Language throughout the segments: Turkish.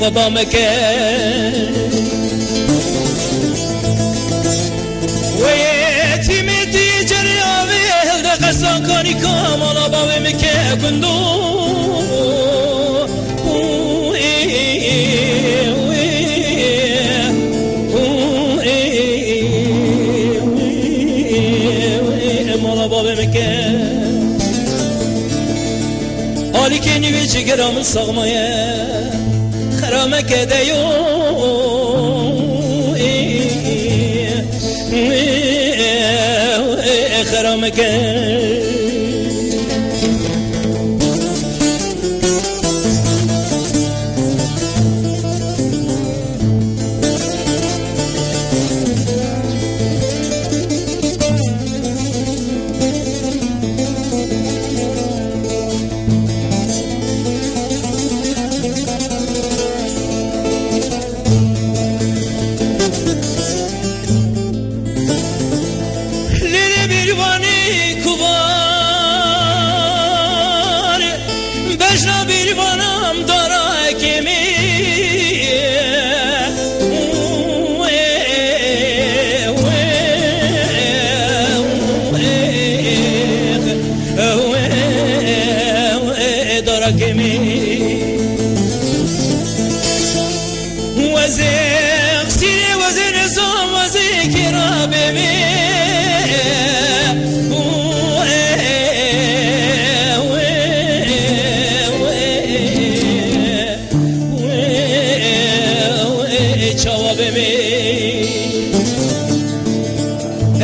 بامكه ويتيمي تيجري أبيل دقسان كاني كامالا باوي مكه كندو Ali keni ve cigeramı sağmaya Karamek edeyo Karamek Bejna bir vanam dara kemi dara kemi وزيق سيري وزير زوم وزيك رابي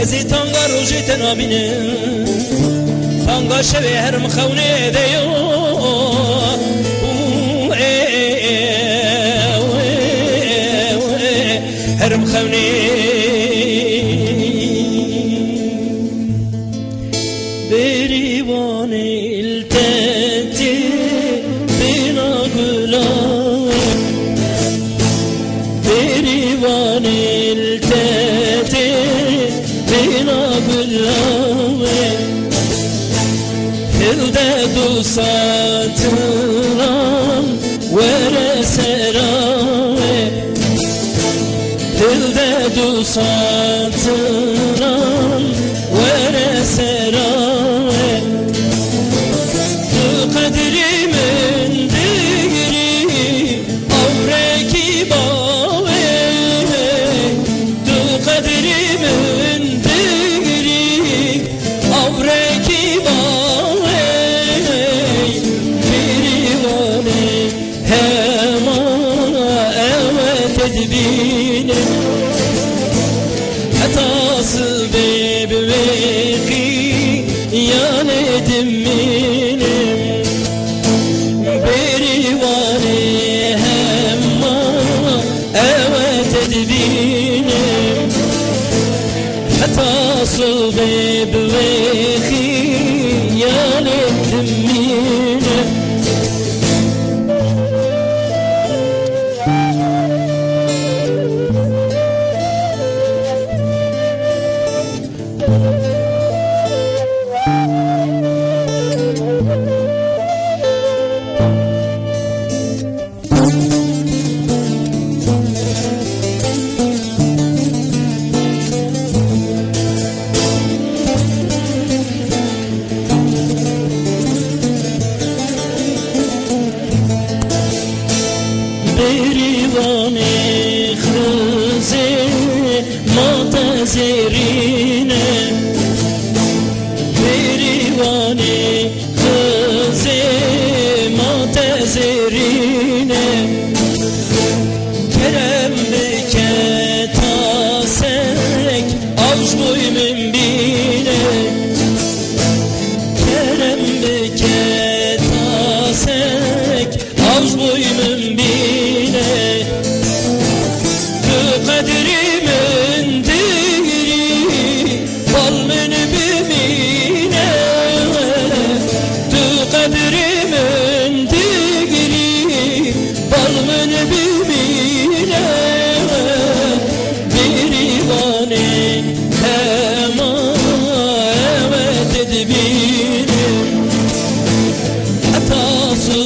ازی تانگا روزی تنابینم تانگا شبه هر مخونه دیو هر مخونه بریوان التتی بینا گلان بریوان التتی بنا بالله هلده دو ساترام ورسرام هلده دو ساترام ورسرام تو قدری من دیری عمرکی باوی تو قدری من Hatası bebeki yan ediminim Berivane hemma evet ediminim Hatası bebeki yan ediminim Berivane khuze matazerine Berivane khuze matazerine Kerem beketasek avj boymun bine Kerem beketasek avj boymun bine Kadrimin diri balmen bimine Tu kadrimin diri balmen bimine Berivane hema evet edbinim Hatası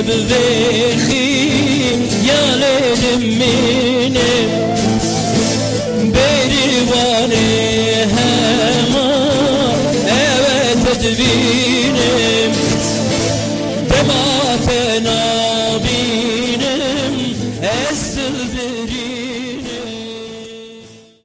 bebvehim ya تدبينم دمعتنا